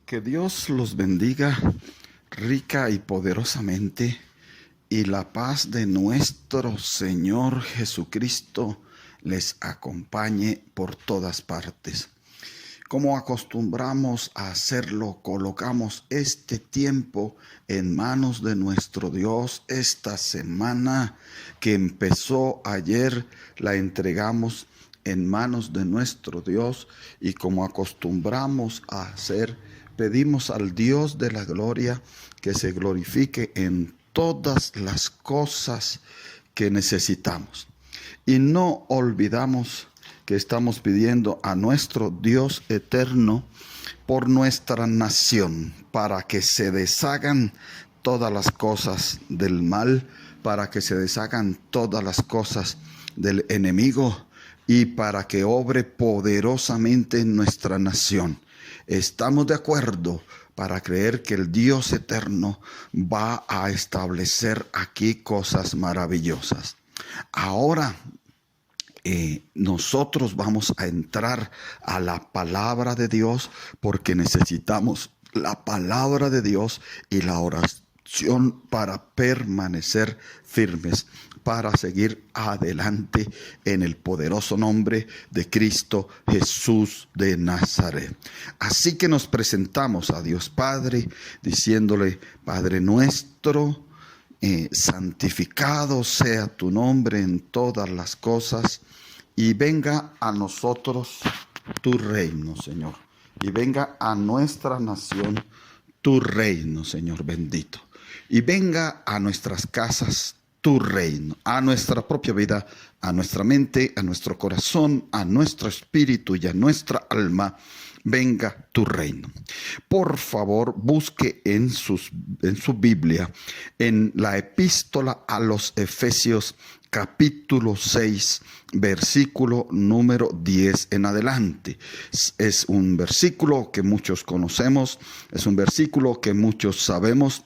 Que Dios los bendiga rica y poderosamente, y la paz de nuestro Señor Jesucristo les acompañe por todas partes. Como acostumbramos a hacerlo, colocamos este tiempo en manos de nuestro Dios. Esta semana que empezó ayer la entregamos en manos de nuestro Dios, y como acostumbramos a hacer, pedimos al Dios de la gloria que se glorifique en todas las cosas que necesitamos. Y no olvidamos que estamos pidiendo a nuestro Dios eterno por nuestra nación, para que se deshagan todas las cosas del mal, para que se deshagan todas las cosas del enemigo, y para que obre poderosamente en nuestra nación. Estamos de acuerdo para creer que el Dios eterno va a establecer aquí cosas maravillosas. Ahora nosotros vamos a entrar a la palabra de Dios, porque necesitamos la palabra de Dios y la oración para permanecer firmes, para seguir adelante en el poderoso nombre de Cristo Jesús de Nazaret. Así que nos presentamos a Dios Padre diciéndole: Padre nuestro, santificado sea tu nombre en todas las cosas, y venga a nosotros tu reino, Señor, y venga a nuestra nación tu reino, Señor bendito, y venga a nuestras casas tu reino, a nuestra propia vida, a nuestra mente, a nuestro corazón, a nuestro espíritu y a nuestra alma. Venga tu reino. Por favor, busque en su Biblia, en la epístola a los Efesios, capítulo 6, versículo número 10 en adelante. Es un versículo que muchos conocemos, es un versículo que muchos sabemos,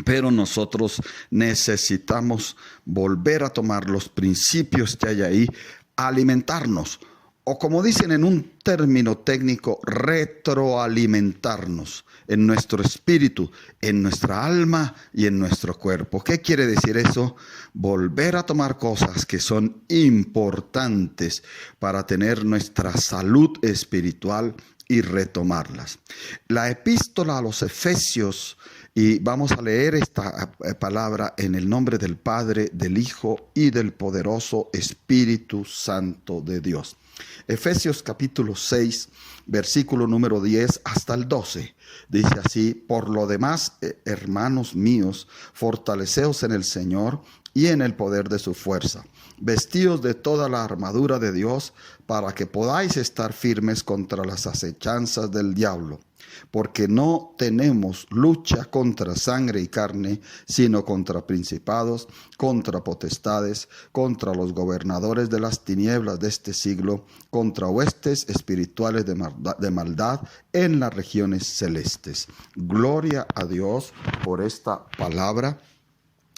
pero nosotros necesitamos volver a tomar los principios que hay ahí, alimentarnos, o como dicen en un término técnico, retroalimentarnos en nuestro espíritu, en nuestra alma y en nuestro cuerpo. ¿Qué quiere decir eso? Volver a tomar cosas que son importantes para tener nuestra salud espiritual y retomarlas. La epístola a los Efesios, y vamos a leer esta palabra en el nombre del Padre, del Hijo y del poderoso Espíritu Santo de Dios. Efesios capítulo 6, versículo número 10 hasta el 12. Dice así: por lo demás, hermanos míos, fortaleceos en el Señor y en el poder de su fuerza. Vestíos de toda la armadura de Dios, para que podáis estar firmes contra las acechanzas del diablo. Porque no tenemos lucha contra sangre y carne, sino contra principados, contra potestades, contra los gobernadores de las tinieblas de este siglo, contra huestes espirituales de maldad en las regiones celestes. Gloria a Dios por esta palabra.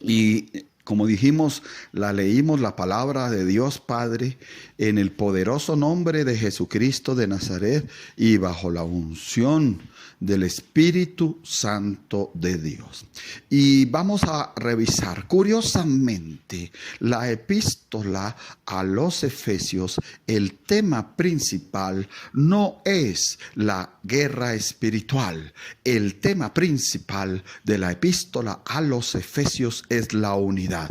Y como dijimos, la leímos, la palabra de Dios Padre, en el poderoso nombre de Jesucristo de Nazaret y bajo la unción del Espíritu Santo de Dios. Y vamos a revisar curiosamente la epístola a los Efesios. El tema principal no es la guerra espiritual. El tema principal de la epístola a los Efesios es la unidad.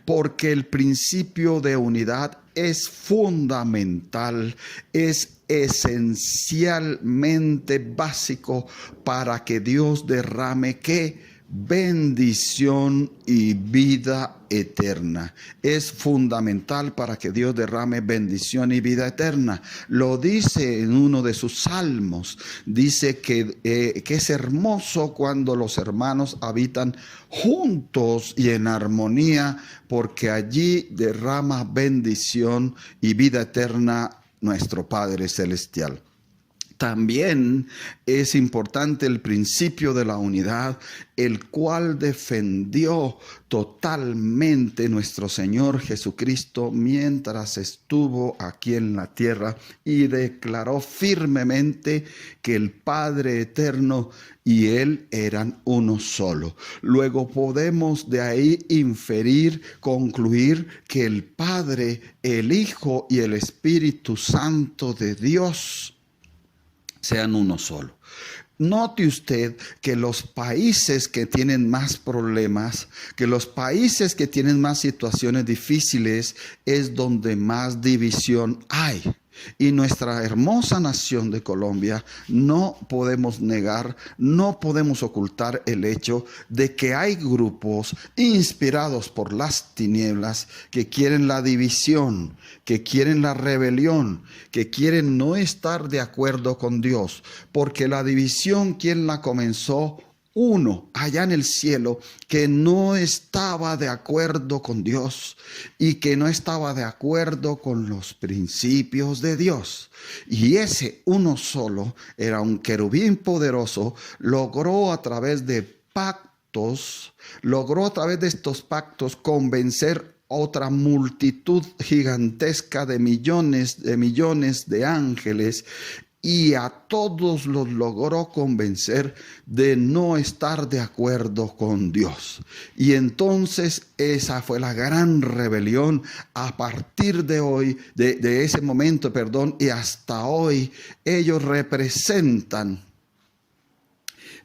Porque el principio de unidad es fundamental, es esencialmente básico para que Dios derrame ¿qué? Bendición y vida eterna. Es fundamental para que Dios derrame bendición y vida eterna. Lo dice en uno de sus salmos. Dice que es hermoso cuando los hermanos habitan juntos y en armonía, porque allí derrama bendición y vida eterna nuestro Padre Celestial. También es importante el principio de la unidad, el cual defendió totalmente nuestro Señor Jesucristo mientras estuvo aquí en la tierra y declaró firmemente que el Padre eterno y Él eran uno solo. Luego podemos de ahí inferir, concluir que el Padre, el Hijo y el Espíritu Santo de Dios sean uno solo. Note usted que los países que tienen más problemas, que los países que tienen más situaciones difíciles, es donde más división hay. Y nuestra hermosa nación de Colombia, no podemos negar, no podemos ocultar el hecho de que hay grupos inspirados por las tinieblas que quieren la división, que quieren la rebelión, que quieren no estar de acuerdo con Dios, porque la división, ¿quién la comenzó? Uno allá en el cielo que no estaba de acuerdo con Dios y que no estaba de acuerdo con los principios de Dios. Y ese uno solo era un querubín poderoso, logró a través de estos pactos convencer otra multitud gigantesca de millones de ángeles, y a todos los logró convencer de no estar de acuerdo con Dios. Y entonces esa fue la gran rebelión. A partir de hoy, de ese momento, y hasta hoy, ellos representan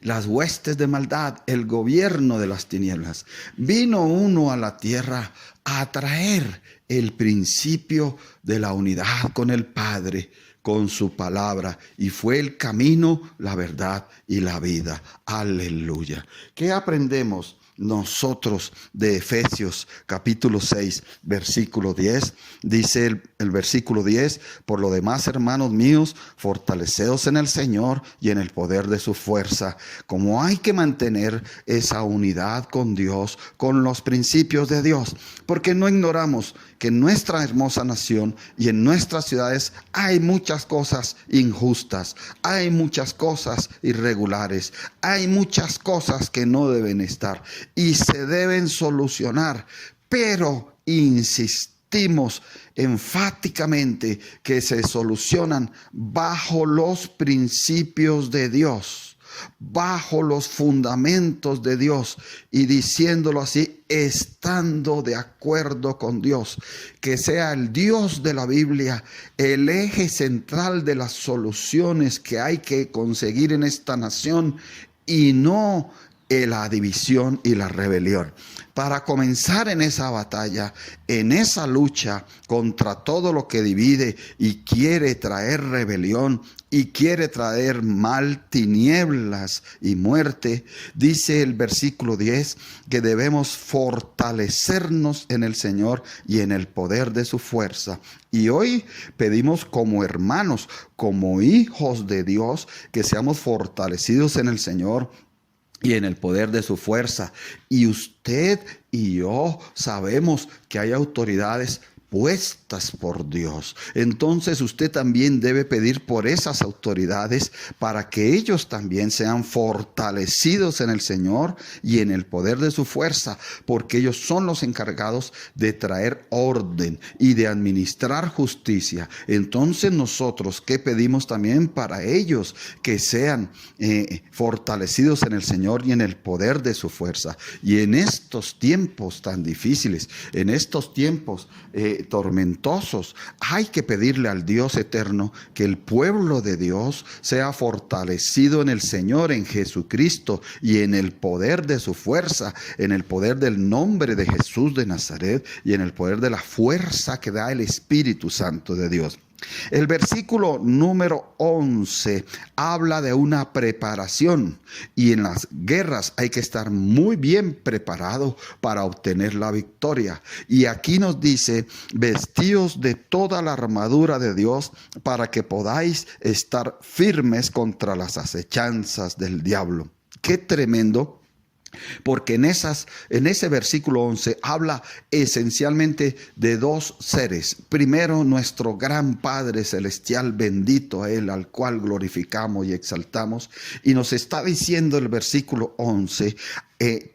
las huestes de maldad, el gobierno de las tinieblas. Vino uno a la tierra a traer el principio de la unidad con el Padre, con su palabra, y fue el camino, la verdad y la vida. Aleluya. ¿Qué aprendemos nosotros de Efesios capítulo 6, versículo 10? Dice el versículo 10, por lo demás, hermanos míos, fortaleceos en el Señor y en el poder de su fuerza. Como hay que mantener esa unidad con Dios, con los principios de Dios, porque no ignoramos que en nuestra hermosa nación y en nuestras ciudades hay muchas cosas injustas, hay muchas cosas irregulares, hay muchas cosas que no deben estar y se deben solucionar, pero insistimos enfáticamente que se solucionan bajo los principios de Dios, bajo los fundamentos de Dios, y diciéndolo así, estando de acuerdo con Dios, que sea el Dios de la Biblia el eje central de las soluciones que hay que conseguir en esta nación y no la división y la rebelión. Para comenzar en esa batalla, en esa lucha contra todo lo que divide y quiere traer rebelión y quiere traer mal, tinieblas y muerte, dice el versículo 10 que debemos fortalecernos en el Señor y en el poder de su fuerza. Y hoy pedimos como hermanos, como hijos de Dios, que seamos fortalecidos en el Señor y en el poder de su fuerza. Y usted y yo sabemos que hay autoridades puestas por Dios. Entonces usted también debe pedir por esas autoridades para que ellos también sean fortalecidos en el Señor y en el poder de su fuerza, porque ellos son los encargados de traer orden y de administrar justicia. Entonces nosotros, ¿qué pedimos también para ellos? Que sean fortalecidos en el Señor y en el poder de su fuerza. Y en estos tiempos tan difíciles, en estos tiempos tormentosos, hay que pedirle al Dios eterno que el pueblo de Dios sea fortalecido en el Señor, en Jesucristo, y en el poder de su fuerza, en el poder del nombre de Jesús de Nazaret y en el poder de la fuerza que da el Espíritu Santo de Dios. El versículo número 11 habla de una preparación, y en las guerras hay que estar muy bien preparado para obtener la victoria. Y aquí nos dice, vestíos de toda la armadura de Dios para que podáis estar firmes contra las acechanzas del diablo. Qué tremendo Porque en ese versículo 11 habla esencialmente de dos seres. Primero, nuestro gran Padre Celestial, bendito a Él, al cual glorificamos y exaltamos. Y nos está diciendo el versículo 11,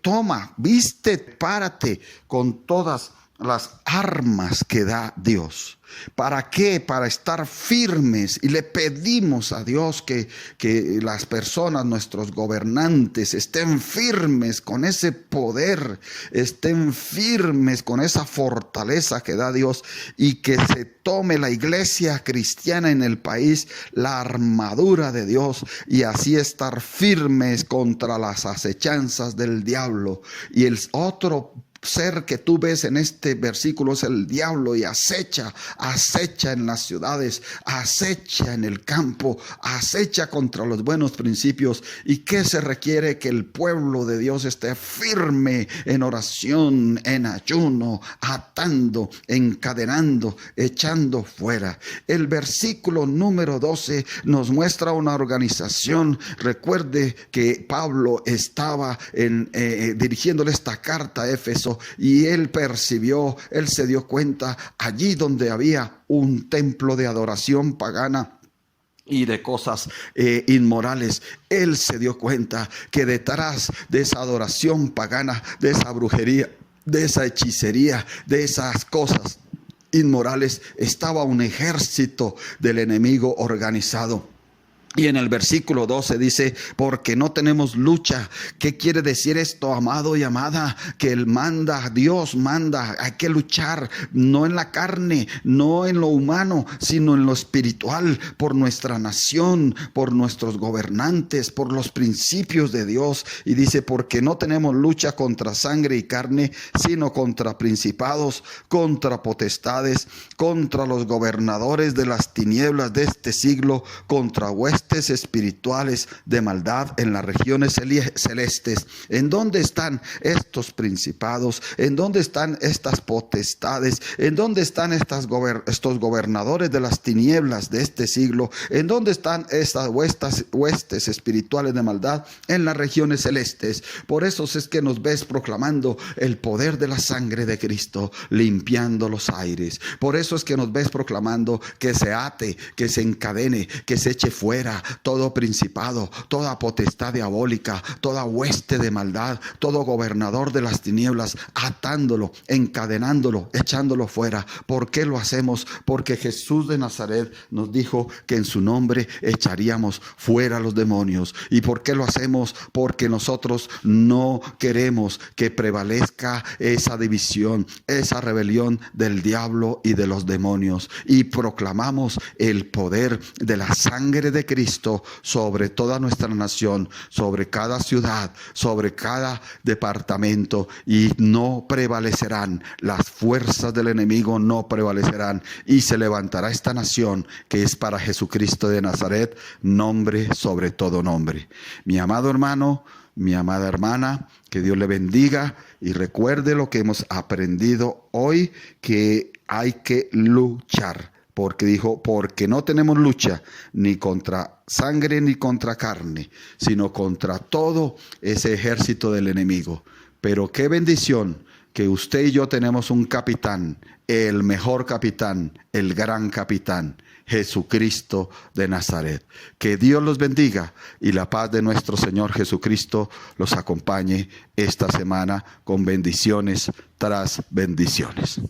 toma, viste, párate con todas las armas que da Dios. ¿Para qué? Para estar firmes. Y le pedimos a Dios que las personas, nuestros gobernantes, estén firmes con ese poder, estén firmes con esa fortaleza que da Dios, y que se tome la iglesia cristiana en el país la armadura de Dios, y así estar firmes contra las acechanzas del diablo. Y el otro ser que tú ves en este versículo es el diablo, y acecha en las ciudades, acecha en el campo, acecha contra los buenos principios. ¿Y qué se requiere? Que el pueblo de Dios esté firme en oración, en ayuno, atando, encadenando, echando fuera. El versículo número 12 nos muestra una organización. Recuerde que Pablo estaba dirigiéndole esta carta a Éfeso, y él percibió, él se dio cuenta allí donde había un templo de adoración pagana y de cosas inmorales. Él se dio cuenta que detrás de esa adoración pagana, de esa brujería, de esa hechicería, de esas cosas inmorales, estaba un ejército del enemigo organizado. Y en el versículo 12 dice, porque no tenemos lucha. ¿Qué quiere decir esto, amado y amada? Que Dios manda, hay que luchar, no en la carne, no en lo humano, sino en lo espiritual, por nuestra nación, por nuestros gobernantes, por los principios de Dios. Y dice, porque no tenemos lucha contra sangre y carne, sino contra principados, contra potestades, contra los gobernadores de las tinieblas de este siglo, contra huestes espirituales de maldad en las regiones celestes. ¿En dónde están estos principados? ¿En dónde están estas potestades? ¿En dónde están estos gobernadores de las tinieblas de este siglo? ¿En dónde están estas huestes espirituales de maldad? En las regiones celestes. Por eso es que nos ves proclamando el poder de la sangre de Cristo, limpiando los aires. Por eso es que nos ves proclamando que se ate, que se encadene, que se eche fuera todo principado, toda potestad diabólica, toda hueste de maldad, todo gobernador de las tinieblas, atándolo, encadenándolo, echándolo fuera. ¿Por qué lo hacemos? Porque Jesús de Nazaret nos dijo que en su nombre echaríamos fuera los demonios. ¿Y por qué lo hacemos? Porque nosotros no queremos que prevalezca esa división, esa rebelión del diablo y de los demonios. Y proclamamos el poder de la sangre de Cristo sobre toda nuestra nación, sobre cada ciudad, sobre cada departamento, y no prevalecerán, las fuerzas del enemigo no prevalecerán, y se levantará esta nación que es para Jesucristo de Nazaret, nombre sobre todo nombre. Mi amado hermano, mi amada hermana, que Dios le bendiga, y recuerde lo que hemos aprendido hoy, que hay que luchar. Porque dijo, porque no tenemos lucha ni contra sangre ni contra carne, sino contra todo ese ejército del enemigo. Pero qué bendición que usted y yo tenemos un capitán, el mejor capitán, el gran capitán, Jesucristo de Nazaret. Que Dios los bendiga y la paz de nuestro Señor Jesucristo los acompañe esta semana con bendiciones tras bendiciones.